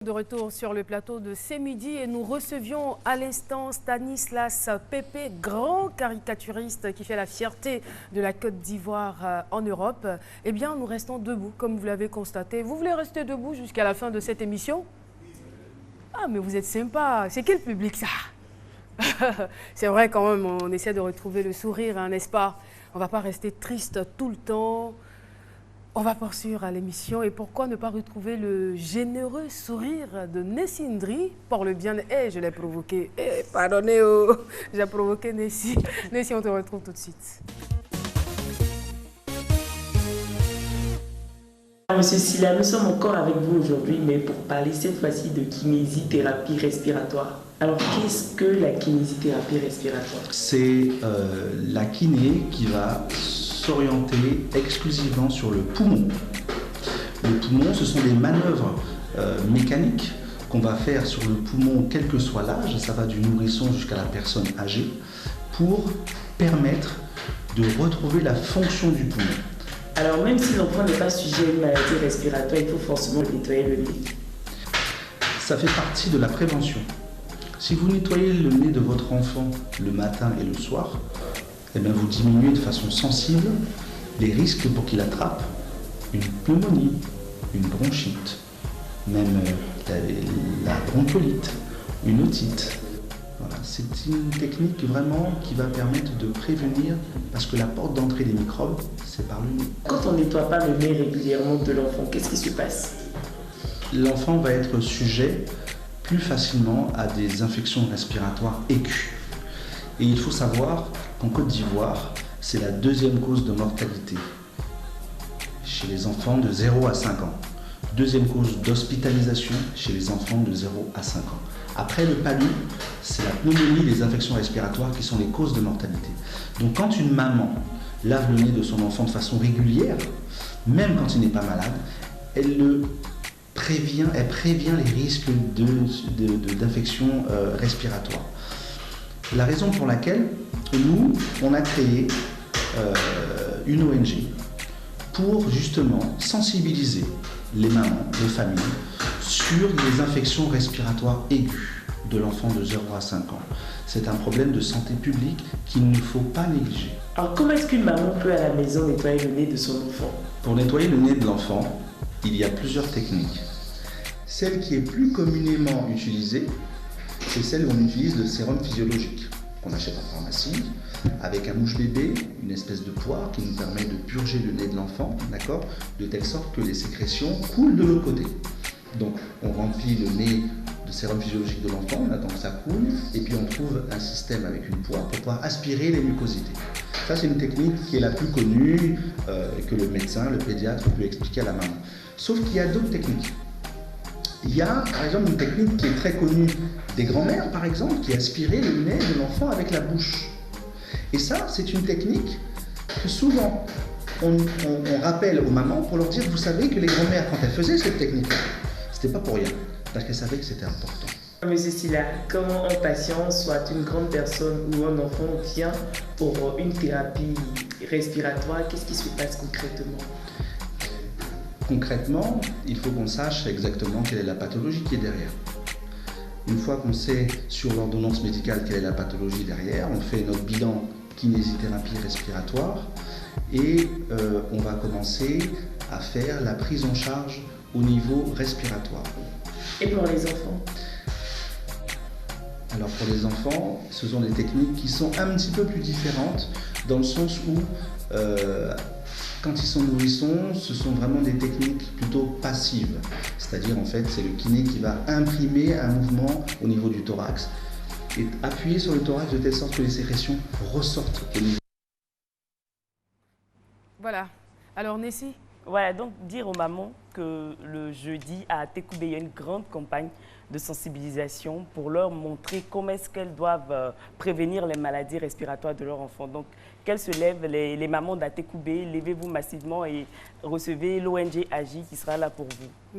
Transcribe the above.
De retour sur le plateau de C'est Midi et nous recevions à l'instant Stanislas Pépé, grand caricaturiste qui fait la fierté de la Côte d'Ivoire en Europe. Eh bien, nous restons debout, comme vous l'avez constaté. Vous voulez rester debout jusqu'à la fin de cette émission? Ah, mais vous êtes sympa. C'est quel public, ça? C'est vrai, quand même, on essaie de retrouver le sourire, hein, n'est-ce pas? On ne va pas rester triste tout le temps. On va poursuivre à l'émission et pourquoi ne pas retrouver le généreux sourire de Nessie Ndri pour le bien. Je l'ai provoqué. Pardonnez, j'ai provoqué Nessie. Nessie, on te retrouve tout de suite. Monsieur Silla, nous sommes encore avec vous aujourd'hui, mais pour parler cette fois-ci de kinésithérapie respiratoire. Alors, qu'est-ce que la kinésithérapie respiratoire? C'est la kiné qui va s'orienter exclusivement sur le poumon. Le poumon, ce sont des manœuvres mécaniques qu'on va faire sur le poumon, quel que soit l'âge, ça va du nourrisson jusqu'à la personne âgée, pour permettre de retrouver la fonction du poumon. Alors, même si l'enfant n'est pas sujet à une maladie respiratoire, il faut forcément nettoyer le nez. Ça fait partie de la prévention. Si vous nettoyez le nez de votre enfant le matin et le soir, eh bien vous diminuez de façon sensible les risques pour qu'il attrape une pneumonie, une bronchite, même la bronchiolite, une otite. Voilà, c'est une technique vraiment qui va permettre de prévenir, parce que la porte d'entrée des microbes, c'est par le nez. Quand on ne nettoie pas le nez régulièrement de l'enfant, qu'est-ce qui se passe? L'enfant va être sujet plus facilement à des infections respiratoires aiguës. Et il faut savoir qu'en Côte d'Ivoire, c'est la deuxième cause de mortalité chez les enfants de 0 à 5 ans. Deuxième cause d'hospitalisation chez les enfants de 0 à 5 ans. Après le palu, c'est la pneumonie, les infections respiratoires qui sont les causes de mortalité. Donc quand une maman lave le nez de son enfant de façon régulière, même quand il n'est pas malade, elle prévient les risques d'infections respiratoires. La raison pour laquelle nous, on a créé une ONG pour justement sensibiliser les mamans, les familles, sur les infections respiratoires aiguës de l'enfant de 0 à 5 ans. C'est un problème de santé publique qu'il ne faut pas négliger. Alors, comment est-ce qu'une maman peut à la maison nettoyer le nez de son enfant? Pour nettoyer le nez de l'enfant, il y a plusieurs techniques. Celle qui est plus communément utilisée, c'est celle où on utilise le sérum physiologique qu'on achète en pharmacie, avec un mouche-bébé, une espèce de poire qui nous permet de purger le nez de l'enfant, d'accord, de telle sorte que les sécrétions coulent de l'autre côté. Donc on remplit le nez de sérum physiologique de l'enfant, on attend que ça coule, et puis on trouve un système avec une poire pour pouvoir aspirer les mucosités. Ça, c'est une technique qui est la plus connue, que le médecin, le pédiatre peut expliquer à la maman. Sauf qu'il y a d'autres techniques. Il y a par exemple une technique qui est très connue des grands-mères, par exemple, qui est aspirer le nez de l'enfant avec la bouche. Et ça, c'est une technique que souvent on rappelle aux mamans pour leur dire, vous savez que les grands-mères, quand elles faisaient cette technique-là, c'était pas pour rien, parce qu'elles savaient que c'était important. Monsieur Silla, comment un patient, soit une grande personne ou un enfant, vient pour une thérapie respiratoire? Qu'est-ce qui se passe concrètement? Concrètement, il faut qu'on sache exactement quelle est la pathologie qui est derrière. Une fois qu'on sait sur l'ordonnance médicale quelle est la pathologie derrière, on fait notre bilan kinésithérapie respiratoire et on va commencer à faire la prise en charge au niveau respiratoire. Et pour les enfants? Alors pour les enfants, ce sont des techniques qui sont un petit peu plus différentes dans le sens où quand ils sont nourrissons, ce sont vraiment des techniques plutôt passives. C'est-à-dire, en fait, c'est le kiné qui va imprimer un mouvement au niveau du thorax et appuyer sur le thorax de telle sorte que les sécrétions ressortent au niveau. Voilà. Alors, Nessie? Voilà, donc dire aux mamans que le jeudi à Tékoubé, il y a une grande campagne de sensibilisation pour leur montrer comment est-ce qu'elles doivent prévenir les maladies respiratoires de leurs enfants. Donc, qu'elles se lèvent, les mamans d'Atékoubé, levez-vous massivement et recevez l'ONG Agi qui sera là pour vous.